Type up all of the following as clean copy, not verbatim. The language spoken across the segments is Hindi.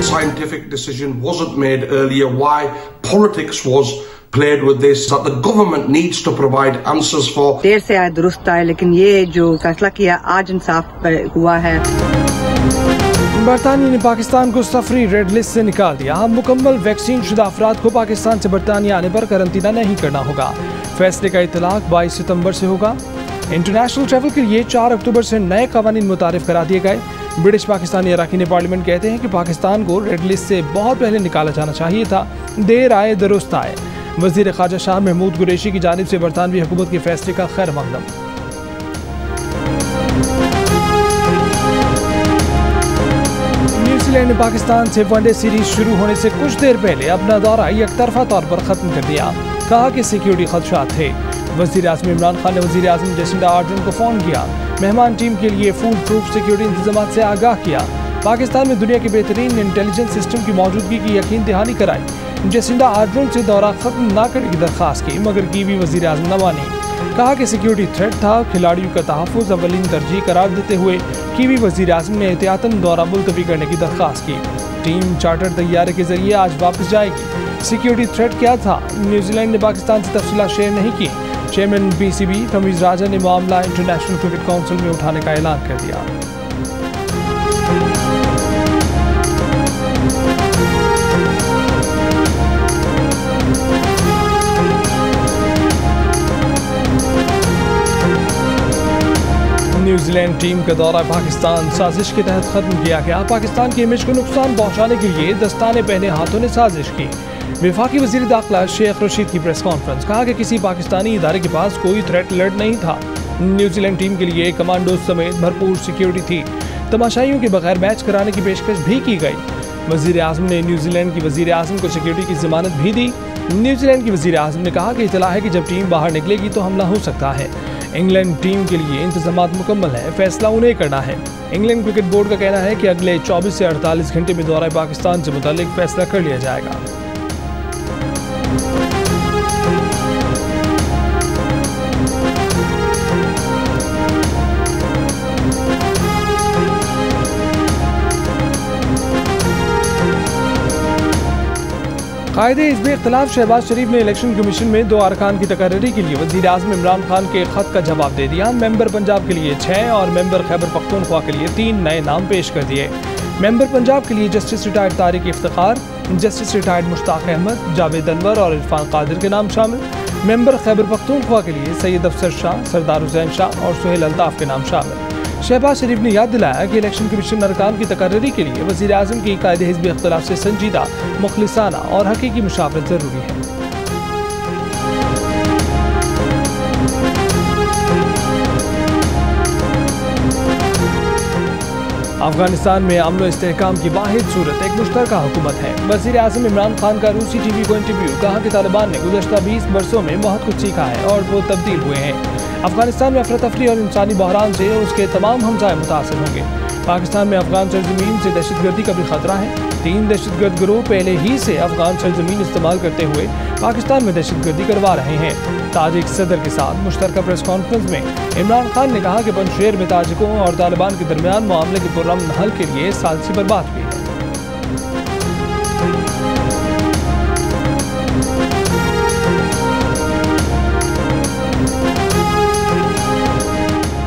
scientific decision wasn't made earlier, why politics was played with this, that the government needs to provide answers for. देर से आया दुरुस्त आया, लेकिन ये जो फैसला किया आज इंसाफ हुआ है। बरतानिया ने पाकिस्तान को सफरी रेड लिस्ट से निकाल दिया। हम मुकम्मल वैक्सीन शुदा अफराद को पाकिस्तान से बरतानिया आने पर करंतना नहीं करना होगा। फैसले का इतलाक 22 सितंबर से होगा। इंटरनेशनल ट्रैवल के लिए 4 अक्टूबर से नए कवानीन मुतारिफ करा दिए गए। ब्रिटिश पाकिस्तानी अरकान पार्लियामेंट कहते हैं कि पाकिस्तान को रेड लिस्ट से बहुत पहले निकाला जाना चाहिए था। देर आए दुरुस्त आए। वज़ीर ख़ारजा शाह महमूद कुरैशी की जानिब से बरतानवी हुकूमत के फैसले का खैर मक़दम। न्यूजीलैंड ने पाकिस्तान से वनडे सीरीज शुरू होने से कुछ देर पहले अपना दौरा एक तरफा तौर पर ख़त्म कर दिया। कहा कि सिक्योरिटी खदशात थे। वज़ीर आज़म इमरान खान ने वज़ीर आज़म जेसिंडा आर्डर्न को फ़ोन किया। मेहमान टीम के लिए फूल प्रूफ सिक्योरिटी इंतजाम से आगाह किया। पाकिस्तान में दुनिया के बेहतरीन इंटेलिजेंस सिस्टम की मौजूदगी की यकीन दहानी कराई। जेसिंडा आर्डर्न से दौरा ख़त्म न करने की दरख्वास्त की, मगर कीवी वज़ीर आज़म न मानी। कहा कि सिक्योरिटी थ्रेट था। खिलाड़ियों का तहफ़्फ़ुज़ अव्वलीन तरजीह करार देते हुए कीवी वज़ीर आज़म ने एहतियातन दौरा मुलतवी करने की दरख्वास्त की। टीम चार्टर तैयारे के जरिए आज वापस जाएगी। सिक्योरिटी थ्रेट क्या था? न्यूजीलैंड ने पाकिस्तान से तफसीलात शेयर नहीं की। चेयरमैन PCB तमीज़ राजा ने मामला इंटरनेशनल क्रिकेट काउंसिल में उठाने का ऐलान कर दिया। न्यूजीलैंड टीम का दौरा पाकिस्तान साजिश के तहत खत्म किया गया। पाकिस्तान की इमेज को नुकसान पहुंचाने के लिए दस्ताने पहने हाथों ने साजिश की। वफाकी वज़ीर दाखिला शेख रशीद की प्रेस कॉन्फ्रेंस। कहा कि किसी पाकिस्तानी इदारे के पास कोई थ्रेट अलर्ट नहीं था। न्यूजीलैंड टीम के लिए कमांडो समेत भरपूर सिक्योरिटी थी। तमाशाइयों के बगैर मैच कराने की पेशकश भी की गई। वज़ीर आज़म ने न्यूजीलैंड की वज़ीर आज़म को सिक्योरिटी की ज़मानत भी दी। न्यूजीलैंड की वज़ीर आज़म ने कहा कि इतला है कि जब टीम बाहर निकलेगी तो हमला हो सकता है। इंग्लैंड टीम के लिए इंतजामात मुकम्मल है, फैसला उन्हें करना है। इंग्लैंड क्रिकेट बोर्ड का कहना है कि अगले 24 से 48 घंटे में दौरा पाकिस्तान से मुताल्लिक फैसला कर लिया जाएगा। कायदे हिज़्ब इख्तिलाफ शहबाज शरीफ ने इलेक्शन कमीशन में 2 अरकान की तकर्री के लिए वज़ीर आज़म इमरान खान के ख़त का जवाब दे दिया। मेंबर पंजाब के लिए 6 और मेंबर खैबर पख्तूनख्वा के लिए 3 नए नाम पेश कर दिए। मेंबर पंजाब के लिए justice retired Tariq Iftikhar, justice retired Mushtaq Ahmed, Javed Anwar और इरफान कादिर के नाम शामिल। मेंबर खैबर पख्तूनख्वा के लिए सैयद अफसर शाह, सरदार हुसैन शाह और सुहेल अल्ताफ़ के नाम शामिल। शहबाज शरीफ ने याद दिलाया कि इलेक्शन कमीशन अरकान की तकर्री के लिए वज़ीर आज़म की कायदे हिज़्ब इख्तिलाफ से संजीदा, मुखलिसाना और हकीकी मुशावरत ज़रूरी है। अफगानिस्तान में अमन व इस्तेहकाम की वाहिद सूरत एक मुश्तरका हुकूमत है। वज़ीर आज़म इमरान खान का रूसी TV को इंटरव्यू। कहा कि तालिबान ने गुज़श्ता 20 बरसों में बहुत कुछ सीखा है और वो तब्दील हुए हैं। अफगानिस्तान में अफरा-तफरी और इंसानी बहरान से उसके तमाम हमसाए मुतासिर होंगे। पाकिस्तान में अफगान सरजमीन से दहशतगर्दी का भी खतरा है। 3 दहशतगर्द गिरोह पहले ही से अफगान सरजमीन इस्तेमाल करते हुए पाकिस्तान में दहशतगर्दी करवा रहे हैं। ताजिक सदर के साथ मुश्तरका प्रेस कॉन्फ्रेंस में इमरान खान ने कहा कि पंजशेर में ताजिकों और तालिबान के दरमियान मामले के पुरअमन हल के लिए साजिश बर्बाद हुई है।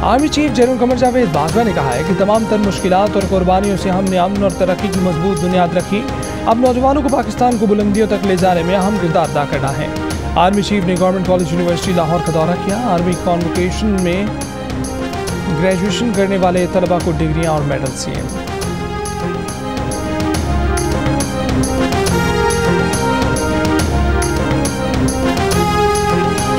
Army chief general Qamar Javed Bajwa ने कहा है कि तमाम तर मुश्किलात और कुर्बानियों से हमने अमन और तरक्की की मजबूत बुनियाद रखी। अब नौजवानों को पाकिस्तान को बुलंदियों तक ले जाने में अहम किरदार अदा करना है। आर्मी चीफ ने गवर्नमेंट कॉलेज यूनिवर्सिटी लाहौर का दौरा किया। आर्मी कॉन्वोकेशन में ग्रेजुएशन करने वाले तलबा को डिग्रियां और मेडल दिए।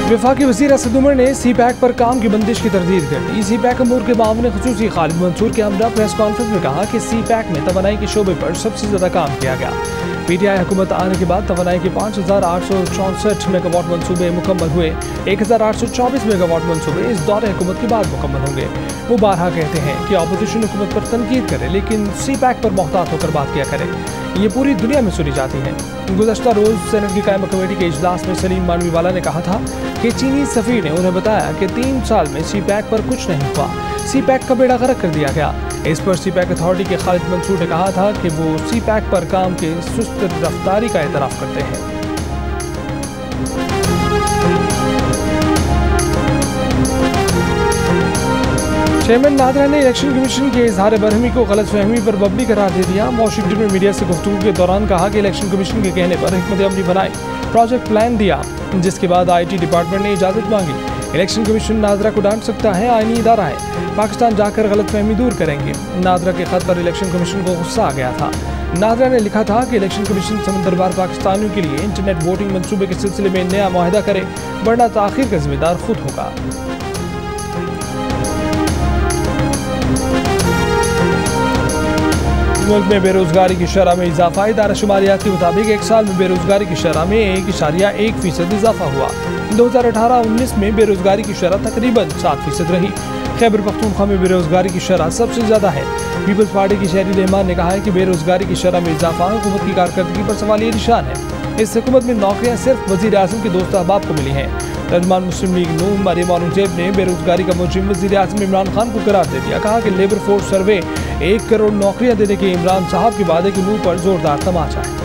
वफाकी वज़ीर असद उमर ने CPAC पर काम की बंदिश की तरदीद कर दी। CPAC अमूर के मामले ख़ुसूसी खालिद मंसूर के हमरा प्रेस कॉन्फ्रेंस में कहा कि CPAC में तवानाई के शोबे पर सबसे ज़्यादा काम किया गया। PTI हुकूमत आने के बाद तवानाई के 5864 मेगावाट मनसूबे मुकम्मल हुए। 1824 मेगावाट मनसूबे इस दौरे हुकूमत के बाद मुकम्मल होंगे। वो बारहा कहते हैं कि अपोजिशन हुकूमत पर तनकीद करे, लेकिन CPAC पर मोहतात होकर बात किया करे। ये पूरी दुनिया में सुनी जाती है। गुज़श्ता रोज़ सेनेट की कायम कमेटी के इजलास में सलीम मानवीवाला ने कहा था कि चीनी सफ़ीर ने उन्हें बताया कि 3 साल में CPAC पर कुछ नहीं हुआ। CPAC का बेड़ा गर्क कर दिया गया। इस पर सी पैक अथॉरिटी के खालिद मंसूर ने कहा था कि वो सी पैक पर काम के सुस्त रफ्तारी का एतराफ़ करते हैं। चेयरमैन नादरा ने इलेक्शन कमीशन के इजहार बरहमी को गलतफहमी पर बबली करार दे दिया। वॉशिंगटन में मीडिया से गुफ्तगू के दौरान कहा कि इलेक्शन कमीशन के कहने पर हिकमत अमली बनाई, प्रोजेक्ट प्लान दिया, जिसके बाद IT डिपार्टमेंट ने इजाज़त मांगी। इलेक्शन कमीशन नादरा को डांट सकता है, आईनी इदारा है, पाकिस्तान जाकर गलतफहमी दूर करेंगे। नादरा के खत पर इलेक्शन कमीशन को गुस्सा आ गया था। नादरा ने लिखा था कि इलेक्शन कमीशन समंदरबार पाकिस्तानियों के लिए इंटरनेट वोटिंग मंसूबे के सिलसिले में नया मुआहदा करे, वरना ताख़ीर का जिम्मेदार खुद होगा। मुल्क में बेरोजगारी की शरह में इजाफा। इदारा शुमारियात के मुताबिक एक साल में बेरोजगारी की शरह में 1.1% इजाफा हुआ। 2018-19 में बेरोजगारी की शरह तकरीबन 7% रही। खैबर पख्तूनख्वा में बेरोजगारी की शरह सबसे ज़्यादा है। पीपल्स पार्टी की शहरी रहमान ने कहा है कि बेरोजगारी की शरह में इजाफा हुकूमत की कारकर्दगी पर सवालिया निशान है। इस हुकूमत में नौकरियाँ सिर्फ वज़ीर आज़म के दोस्त अहबाब को मिली हैं। तर्जुमान मुस्लिम लीग नून मरियम औरंगजेब ने बेरोजगारी का मुजरिम वज़ीर आज़म इमरान खान को करार दे दिया। कहा कि लेबर फोर्स सर्वे 1 करोड़ नौकरियां देने के इमरान साहब के वादे के मुंह पर जोरदार तमाचा है।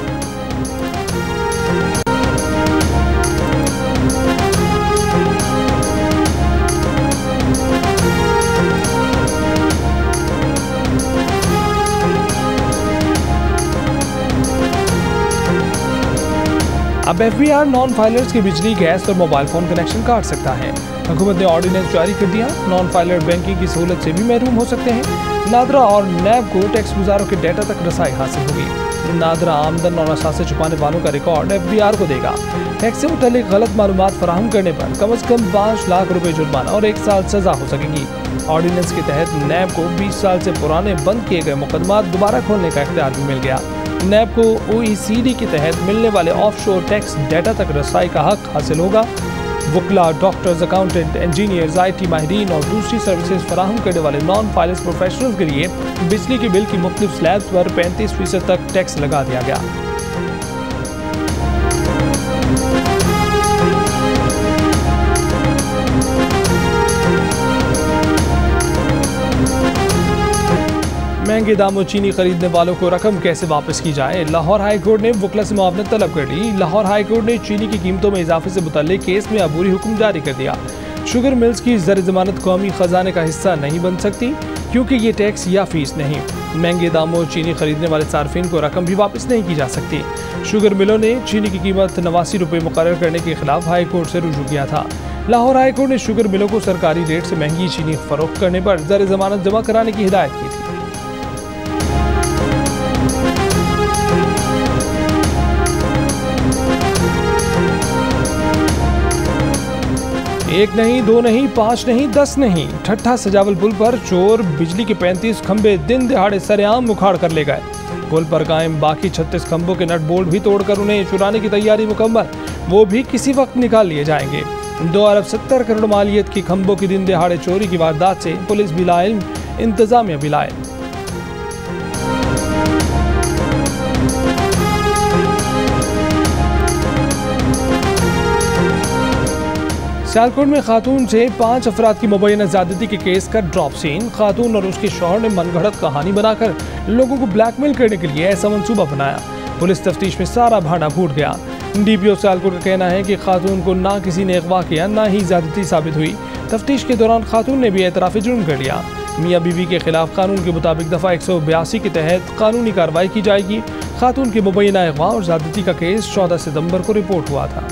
अब FBR नॉन फाइलर्स के बिजली, गैस और मोबाइल फोन कनेक्शन काट सकता है। हुकूमत ने ऑर्डिनेंस जारी कर दिया। नॉन फाइलर बैंकिंग की सहूलत से भी महरूम हो सकते हैं। नादरा और नैब को टैक्स गुजारों के डेटा तक रसाई हासिल होगी। नादरा आमदन और असासे छुपाने वालों का रिकॉर्ड FBR को देगा। टैक्स से मुतालिक गलत मालूमात फराहम करने पर कम अज़ कम 5 लाख रुपए जुर्माना और 1 साल सजा हो सकेगी। ऑर्डिनेंस के तहत नैब को 20 साल से पुराने बंद किए गए मुकदमात दोबारा खोलने का इख्तियार भी मिल गया। नैब को OECD के तहत मिलने वाले ऑफशोर टैक्स डेटा तक रसाई का हक हासिल होगा। वकला, डॉक्टर्स, अकाउंटेंट, इंजीनियर्स, IT माहिरीन और दूसरी सर्विसेज फराहम करने वाले नॉन फाइनेंस प्रोफेशनल्स के लिए बिजली के बिल की मुख्तलिफ स्लैब्स पर 35% तक टैक्स लगा दिया गया। महंगे दामों चीनी खरीदने वालों को रकम कैसे वापस की जाए। लाहौर हाई कोर्ट ने वकला से मुआवनत तलब कर ली। लाहौर हाई कोर्ट ने चीनी की कीमतों में इजाफे से मुतल्लिक केस में अबूरी हुक्म जारी कर दिया। शुगर मिल्स की ज़र ज़मानत कौमी खजाने का हिस्सा नहीं बन सकती क्योंकि ये टैक्स या फीस नहीं। महंगे दामों चीनी खरीदने वाले सार्फिन को रकम भी वापस नहीं की जा सकती। शुगर मिलों ने चीनी की कीमत 89 रुपये मुकर्रर करने के खिलाफ हाई कोर्ट से रुजू किया था। लाहौर हाई कोर्ट ने शुगर मिलों को सरकारी रेट से महंगी चीनी फरोख्त करने पर ज़र ज़मानत जमा कराने की हिदायत की थी। एक नहीं, 2 नहीं, 5 नहीं, 10 नहीं, ठट्ठा सजावल पुल पर चोर बिजली के 35 खंबे दिन दिहाड़े सरेआम उखाड़ कर ले गए। पुल पर कायम बाकी 36 खंभों के नट बोल्ट भी तोड़कर उन्हें चुराने की तैयारी मुकम्मल, वो भी किसी वक्त निकाल लिए जाएंगे। 2 अरब 70 करोड़ मालियत की खंभों की दिन दिहाड़े चोरी की वारदात से पुलिस भी लाइल, इंतजामिया भी लाइल। सियालकोट में खातून से 5 अफराद की मुबैना ज़्यादती के केस का ड्रॉप सीन। खातून और उसके शौहर ने मनगढ़ंत कहानी बनाकर लोगों को ब्लैकमेल करने के लिए ऐसा मंसूबा बनाया। पुलिस तफ्तीश में सारा भांडा फूट गया। DPO सियालकोट का कहना है कि खातून को ना किसी ने अगवा किया, ना ही ज़्यादती साबित हुई। तफ्तीश के दौरान खातून ने भी एतराफ़ जुर्म कर लिया। मियाँ बीवी के खिलाफ कानून के मुताबिक दफ़ा 182 के तहत कानूनी कार्रवाई की जाएगी। खातून के मुबैना अगवा और ज़्यादती का केस 14 सितंबर को रिपोर्ट हुआ था।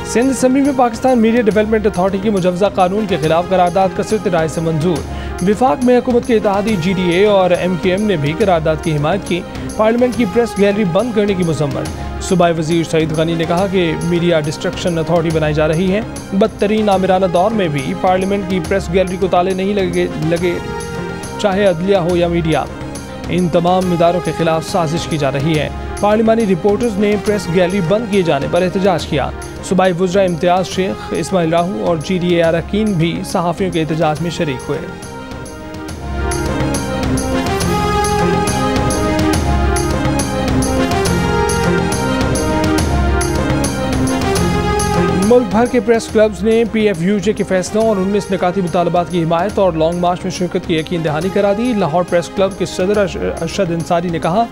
सिंध असम्बली में पाकिस्तान मीडिया डेवलपमेंट अथॉरिटी के मुजवजा कानून के खिलाफ करारदाद कसरत राय से मंजूर। विफाक में हुकूमत के इत्तेहादी GDA और MKM ने भी करारदाद की हिमायत की। पार्लियामेंट की प्रेस गैलरी बंद करने की मजम्मत। सूबाई वजीर सईद गनी ने कहा कि मीडिया डिस्ट्रक्शन अथॉरिटी बनाई जा रही है। बदतरीन आमिराना दौर में भी पार्लियामेंट की प्रेस गैलरी को ताले नहीं लगे, चाहे अदलिया हो या मीडिया। इन तमाम इदारों के खिलाफ साजिश की जा रही है। पार्लिमानी रिपोर्टर्स ने प्रेस गैलरी बंद किए जाने पर एहतजाज किया। सूबाई वज़रा इम्तियाज़ शेख, इस्माइल राहू और GDA अरकान भी सहाफ़ियों के एहतजाज में शरीक हुए। मुल्क भर के प्रेस क्लब्स ने PFUJ के फैसलों और 19 निकाती मुतालबात की हिमायत और लॉन्ग मार्च में शिरकत की यकीन दहानी करा दी। लाहौर प्रेस क्लब के सदर अरशद अंसारी ने कहा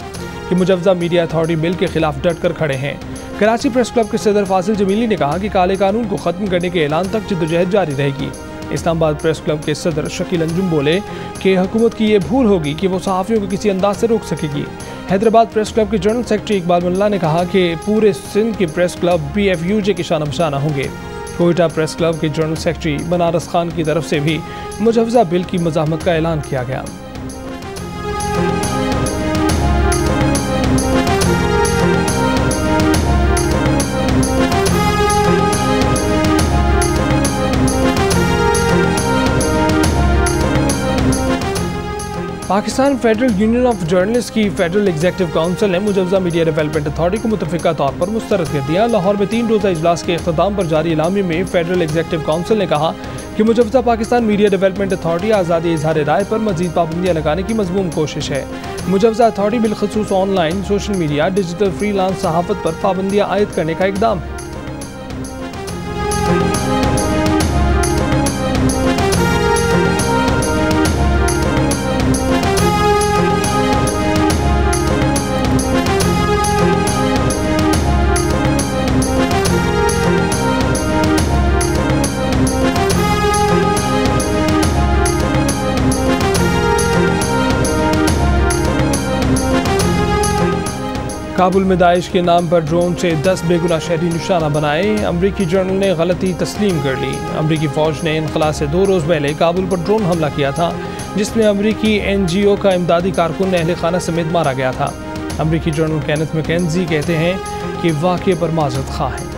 कि मुजव्वज़ा मीडिया अथॉरिटी बिल के खिलाफ डट कर खड़े हैं। कराची प्रेस क्लब के सदर फासिल जमीली ने कहा कि काले कानून को ख़त्म करने के ऐलान तक जद्दोजहद जारी रहेगी। इस्लामाबाद प्रेस क्लब के सदर शकील अंजुम बोले कि हुकूमत की ये भूल होगी कि वो सहाफ़ियों को किसी अंदाज से रोक सकेगी। हैदराबाद प्रेस क्लब के जनरल सेक्रेटरी इकबाल मुल्ला ने कहा कि पूरे सिंध के प्रेस क्लब PFUJ के शाना बशाना होंगे। कोयटा प्रेस क्लब के जनरल सेक्रेटरी बनारस खान की तरफ से भी मुजव्वज़ा बिल की मज़ाहमत का ऐलान किया गया। Pakistan federal union of journalist की फेडरल एग्जीक्यूटिव काउंसिल ने मुजव्वज़ा मीडिया डेवलपमेंट अथॉरिटी को मुतफ़िका तौर पर मुस्तरद कर दिया। लाहौर में 3 रोज़ा इजलास के अख्ताम पर जारी इलामी में फेडरल एग्जीक्यूटिव काउंसिल ने कहा कि मुजव्वज़ा पाकिस्तान मीडिया डेवलपमेंट अथॉरिटी आज़ादी इज़हार राय पर मज़ीद पाबंदियाँ लगाने की मज़मूम कोशिश है। मुजव्वज़ा अथॉरिटी बिलखसूस online, social media, digital freelance सहाफ़त पर पाबंदियाँ आयद करने का इक़दाम है। काबुल में दाइश के नाम पर ड्रोन से 10 बेगुनाह शहरी निशाना बनाए। अमरीकी जर्नल ने गलती तस्लीम कर ली। अमरीकी फ़ौज ने इनखला से 2 रोज़ पहले काबुल पर ड्रोन हमला किया था, जिसमें अमरीकी NGO का इमदादी कारकुन अहले खाना समेत मारा गया था। अमरीकी जर्नल केनेथ मैकेंजी कहते हैं कि वाक़े पर माज़रत ख़्वाह हैं।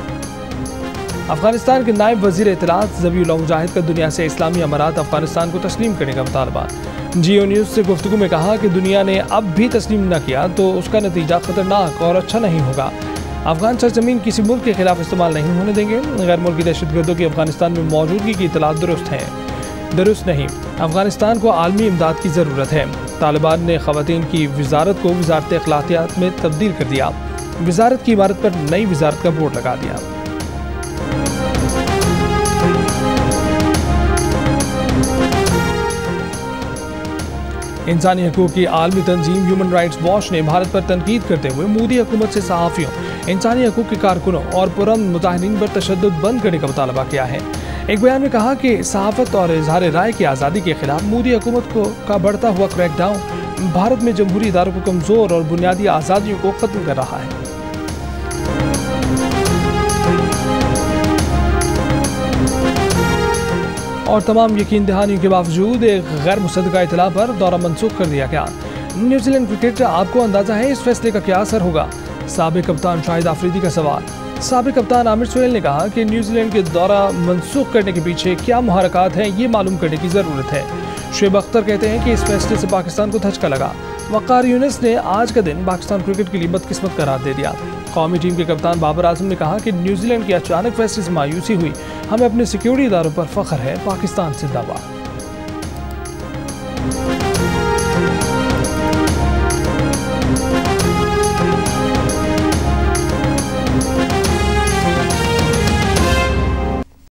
अफगानिस्तान के नायब वज़ीर इत्तलात ज़बीउल्लाह मुजाहिद का दुनिया से इस्लामी अमारात अफगानिस्तान को तस्लीम करने का मुतालबा। जियो न्यूज़ से गुफ्तगू में कहा कि दुनिया ने अब भी तस्लीम न किया तो उसका नतीजा ख़तरनाक और अच्छा नहीं होगा। अफगान सरजमीन किसी मुल्क के खिलाफ इस्तेमाल नहीं होने देंगे। गैर मुल्की दहशतगर्दों की अफगानिस्तान में मौजूदगी की इतलात दुरुस्त नहीं। अफगानिस्तान को आलमी इमदाद की ज़रूरत है। तालिबान ने ख़वातीन की वजारत को वजारत अखलाकियात में तब्दील कर दिया। वजारत की इमारत पर नई वजारत का बोर्ड लगा दिया। इंसानी हकूक़ की आलमी तंजीम ह्यूमन राइट्स वॉच ने भारत पर तनकीद करते हुए मोदी हुकूमत से सहाफ़ियों, इंसानी हकूक़ के कारकुनों और पुरअमन मुजाहिदीन पर तशद्दुद बंद करने का मुतालबा किया है। एक बयान में कहा कि सहाफ़त और इज़हार राय की आज़ादी के खिलाफ मोदी हुकूमत का बढ़ता हुआ क्रैकडाउन भारत में जमहूरी इदारों को कमज़ोर और बुनियादी आज़ादियों को ख़त्म कर रहा है। और तमाम यकीन दहानियों के बावजूद एक गैर मुसद्दक़ा इतला पर दौरा मनसूख कर दिया गया। न्यूजीलैंड क्रिकेट, आपको अंदाज़ा है इस फैसले का क्या असर होगा? साबिक़ कप्तान शाहिद आफरीदी का सवाल। साबिक़ कप्तान आमिर सोहेल ने कहा कि न्यूजीलैंड के दौरा मनसूख करने के पीछे क्या मुहारकात हैं, ये मालूम करने की ज़रूरत है। शुएब अख्तर कहते हैं कि इस फैसले से पाकिस्तान को धचका लगा। वक़ार यूनुस ने आज का दिन पाकिस्तान क्रिकेट के लिए बदकिस्मत करार दे दिया। कौमी टीम के कप्तान बाबर आजम ने कहा कि न्यूजीलैंड के अचानक फैसले से मायूसी हुई, हमें अपने सिक्योरिटी इदारों पर फ़ख्र है, पाकिस्तान जिंदाबाद।